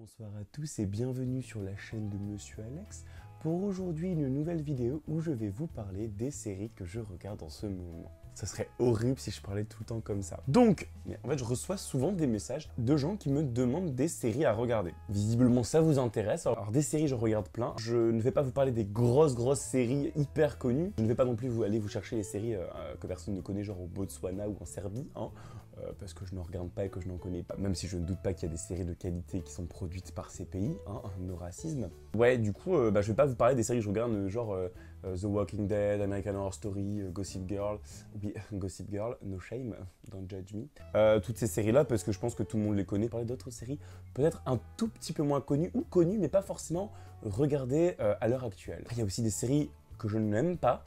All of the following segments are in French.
Bonsoir à tous et bienvenue sur la chaîne de Monsieur Alex pour aujourd'hui une nouvelle vidéo où je vais vous parler des séries que je regarde en ce moment. Ça serait horrible si je parlais tout le temps comme ça. Donc, en fait, je reçois souvent des messages de gens qui me demandent des séries à regarder. Visiblement, ça vous intéresse. Alors, des séries, je regarde plein. Je ne vais pas vous parler des grosses séries hyper connues. Je ne vais pas non plus aller vous chercher les séries que personne ne connaît, genre au Botswana ou en Serbie, hein, parce que je n'en regarde pas et que je n'en connais pas. Même si je ne doute pas qu'il y a des séries de qualité qui sont produites par ces pays, hein, no racisme. Ouais, du coup, je vais pas vous parler des séries que je regarde, genre The Walking Dead, American Horror Story, Gossip Girl. Oui, Gossip Girl, No Shame, Don't Judge Me. Toutes ces séries-là, parce que je pense que tout le monde les connaît. Parler d'autres séries, peut-être un tout petit peu moins connues, ou connues, mais pas forcément regardées à l'heure actuelle. Après, il y a aussi des séries que je n'aime pas,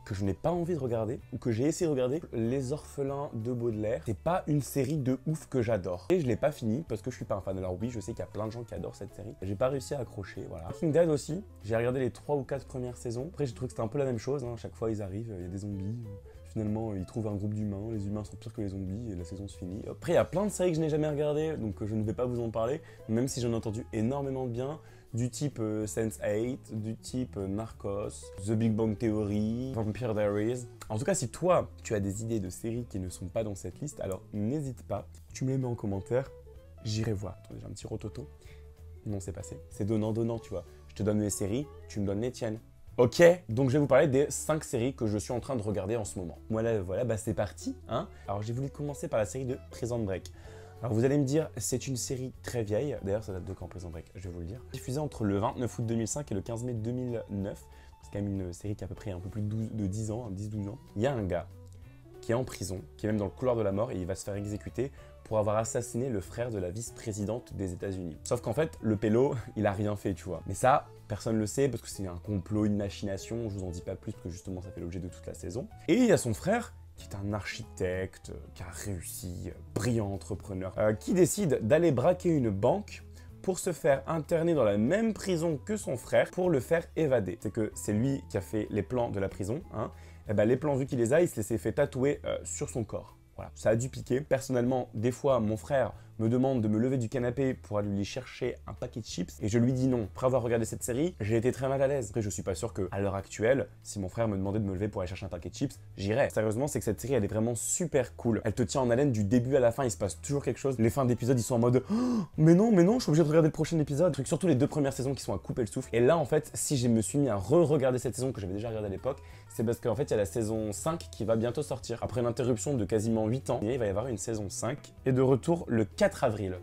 que je n'ai pas envie de regarder, ou que j'ai essayé de regarder. Les Orphelins de Baudelaire, c'est pas une série de ouf que j'adore. Et je l'ai pas fini parce que je suis pas un fan. Alors oui, je sais qu'il y a plein de gens qui adorent cette série. J'ai pas réussi à accrocher, voilà. Walking Dead aussi, j'ai regardé les 3 ou 4 premières saisons. Après, j'ai trouvé que c'était un peu la même chose, hein. Chaque fois, ils arrivent, il y a des zombies. Finalement, ils trouvent un groupe d'humains, les humains sont pires que les zombies et la saison se finit. Après, il y a plein de séries que je n'ai jamais regardées, donc je ne vais pas vous en parler, même si j'en ai entendu énormément de bien, du type Sense8, du type Narcos, The Big Bang Theory, Vampire Diaries. En tout cas, si toi, tu as des idées de séries qui ne sont pas dans cette liste, alors n'hésite pas, tu me les mets en commentaire, j'irai voir. Attends, j'ai un petit rototo. Non, c'est passé. C'est donnant-donnant, tu vois. Je te donne les séries, tu me donnes les tiennes. Ok, donc je vais vous parler des 5 séries que je suis en train de regarder en ce moment. Voilà, bah c'est parti, hein. Alors j'ai voulu commencer par la série de Prison Break. Alors vous allez me dire, c'est une série très vieille. D'ailleurs, ça date de quand Prison Break? Je vais vous le dire. Diffusée entre le 29 août 2005 et le 15 mai 2009. C'est quand même une série qui a à peu près un peu plus de 10 ans, 10-12 ans. Il y a un gars qui est en prison, qui est même dans le couloir de la mort et il va se faire exécuter pour avoir assassiné le frère de la vice-présidente des États-Unis. Sauf qu'en fait, le pélo, il a rien fait, tu vois. Mais ça, personne ne le sait parce que c'est un complot, une machination. Je vous en dis pas plus parce que justement, ça fait l'objet de toute la saison. Et il y a son frère qui est un architecte, qui a réussi, brillant entrepreneur, qui décide d'aller braquer une banque pour se faire interner dans la même prison que son frère pour le faire évader. C'est que c'est lui qui a fait les plans de la prison, hein. Et ben, les plans, vu qu'il les a, il se les fait tatouer sur son corps. Voilà, ça a dû piquer. Personnellement, des fois, mon frère me demande de me lever du canapé pour aller lui chercher un paquet de chips et je lui dis non. Après avoir regardé cette série, j'ai été très mal à l'aise. Après, je suis pas sûr qu'à l'heure actuelle, si mon frère me demandait de me lever pour aller chercher un paquet de chips, j'irais. Sérieusement, c'est que cette série, elle est vraiment super cool. Elle te tient en haleine du début à la fin, il se passe toujours quelque chose. Les fins d'épisodes, ils sont en mode oh, mais non, je suis obligé de regarder le prochain épisode. Surtout les 2 premières saisons qui sont à couper le souffle. Et là, en fait, si je me suis mis à re-regarder cette saison que j'avais déjà regardée à l'époque, c'est parce qu'en fait, il y a la saison 5 qui va bientôt sortir. Après une interruption de quasiment 8 ans, il va y avoir une saison 5 et de retour le 4 avril.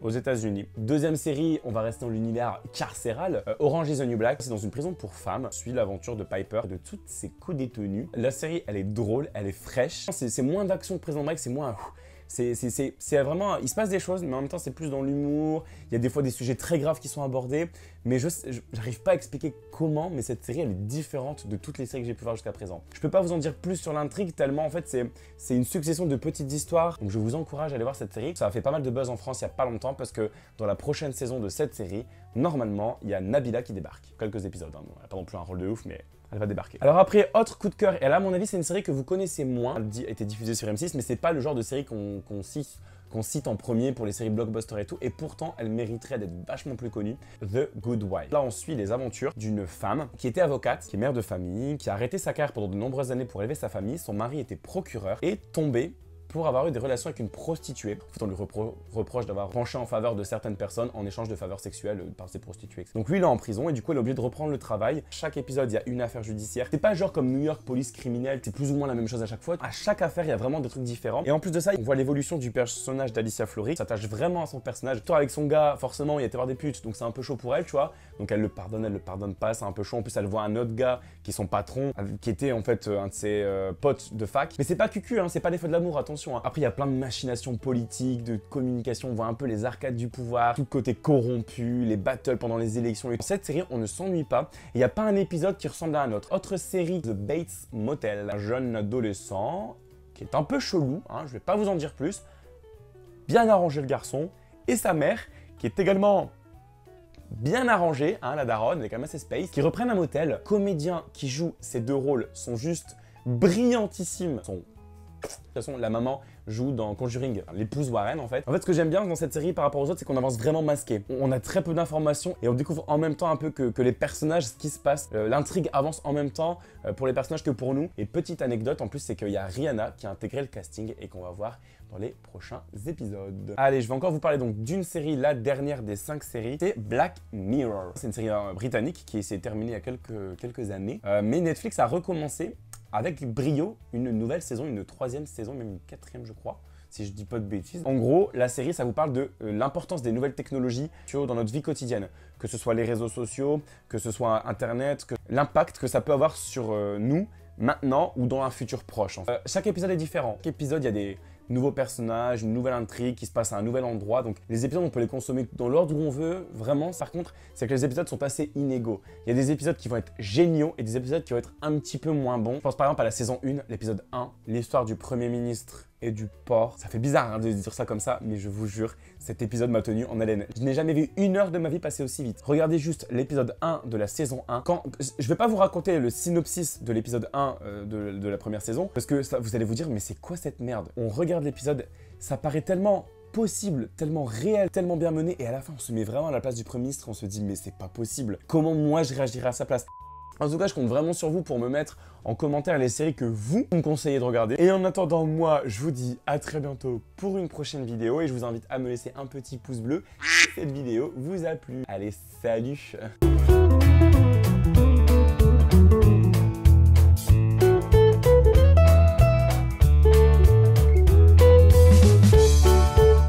Aux États-Unis. Deuxième série, on va rester dans l'univers carcéral. Orange is the New Black, c'est dans une prison pour femmes. On suit l'aventure de Piper et de toutes ses co-détenues. La série, elle est drôle, elle est fraîche. C'est moins d'action que Prison Break, c'est moins... C'est vraiment... Il se passe des choses, mais en même temps, c'est plus dans l'humour. Il y a des fois des sujets très graves qui sont abordés. Mais j'arrive pas à expliquer comment, mais cette série, elle est différente de toutes les séries que j'ai pu voir jusqu'à présent. Je peux pas vous en dire plus sur l'intrigue, tellement en fait, c'est une succession de petites histoires. Donc je vous encourage à aller voir cette série. Ça a fait pas mal de buzz en France il y a pas longtemps, parce que dans la prochaine saison de cette série, normalement, il y a Nabila qui débarque. Quelques épisodes, hein. Bon, elle a pas non plus un rôle de ouf, mais... elle va débarquer. Alors après, autre coup de cœur, et là à mon avis c'est une série que vous connaissez moins. Elle a été diffusée sur M6, mais c'est pas le genre de série qu'on cite en premier pour les séries blockbusters et tout, et pourtant elle mériterait d'être vachement plus connue. The Good Wife. Là on suit les aventures d'une femme qui était avocate, qui est mère de famille, qui a arrêté sa carrière pendant de nombreuses années pour élever sa famille. Son mari était procureur et tombé pour avoir eu des relations avec une prostituée. En fait, on lui reproche d'avoir penché en faveur de certaines personnes en échange de faveurs sexuelles par ces prostituées. Donc lui, il est en prison et du coup, il est obligé de reprendre le travail. Chaque épisode, il y a une affaire judiciaire. C'est pas genre comme New York Police criminelle, c'est plus ou moins la même chose à chaque fois. À chaque affaire, il y a vraiment des trucs différents. Et en plus de ça, on voit l'évolution du personnage d'Alicia Florrick. S'attache vraiment à son personnage. Toi, avec son gars, forcément, il y a été voir des putes, donc c'est un peu chaud pour elle, tu vois. Donc elle le pardonne pas, c'est un peu chaud. En plus, elle voit un autre gars qui est son patron, qui était en fait un de ses potes de fac. Mais c'est pas cucu, hein, c'est pas des feux de l'amour, attention, hein. Après, il y a plein de machinations politiques, de communication, on voit un peu les arcades du pouvoir, tout le côté corrompu, les battles pendant les élections. Et dans cette série, on ne s'ennuie pas. Il n'y a pas un épisode qui ressemble à un autre. Autre série, The Bates Motel, un jeune adolescent qui est un peu chelou, hein, je vais pas vous en dire plus. Bien arrangé le garçon, et sa mère, qui est également bien arrangée, hein, la daronne, elle est quand même assez space, qui reprennent un motel. Comédiens qui jouent ces 2 rôles sont juste brillantissimes. De toute façon, la maman, joue dans Conjuring, l'épouse Warren en fait. En fait, ce que j'aime bien dans cette série par rapport aux autres, c'est qu'on avance vraiment masqué. On a très peu d'informations et on découvre en même temps un peu que les personnages, ce qui se passe, l'intrigue avance en même temps pour les personnages que pour nous. Et petite anecdote en plus, c'est qu'il y a Rihanna qui a intégré le casting et qu'on va voir dans les prochains épisodes. Allez, je vais encore vous parler donc d'une série, la dernière des 5 séries, c'est Black Mirror. C'est une série britannique qui s'est terminée il y a quelques années, mais Netflix a recommencé avec brio une nouvelle saison, une 3e saison, même une 4e je crois, si je dis pas de bêtises. En gros, la série, ça vous parle de l'importance des nouvelles technologies dans notre vie quotidienne, que ce soit les réseaux sociaux, que ce soit Internet, l'impact que ça peut avoir sur nous maintenant ou dans un futur proche. Chaque épisode est différent. Chaque épisode, il y a des nouveaux personnages, une nouvelle intrigue qui se passe à un nouvel endroit. Donc les épisodes, on peut les consommer dans l'ordre où on veut. Vraiment, par contre, c'est que les épisodes sont assez inégaux. Il y a des épisodes qui vont être géniaux et des épisodes qui vont être un petit peu moins bons. Je pense par exemple à la saison 1, l'épisode 1, l'histoire du Premier ministre et du porc. Ça fait bizarre hein, de dire ça comme ça, mais je vous jure, cet épisode m'a tenu en haleine. Je n'ai jamais vu 1 heure de ma vie passer aussi vite. Regardez juste l'épisode 1 de la saison 1. Je vais pas vous raconter le synopsis de l'épisode 1 de la première saison, parce que ça, vous allez vous dire, mais c'est quoi cette merde? On regarde l'épisode, ça paraît tellement possible, tellement réel, tellement bien mené, et à la fin, on se met vraiment à la place du Premier ministre, on se dit, mais c'est pas possible. Comment moi, je réagirais à sa place? En tout cas, je compte vraiment sur vous pour me mettre en commentaire les séries que vous me conseillez de regarder. Et en attendant, moi, je vous dis à très bientôt pour une prochaine vidéo. Et je vous invite à me laisser un petit pouce bleu si cette vidéo vous a plu. Allez, salut!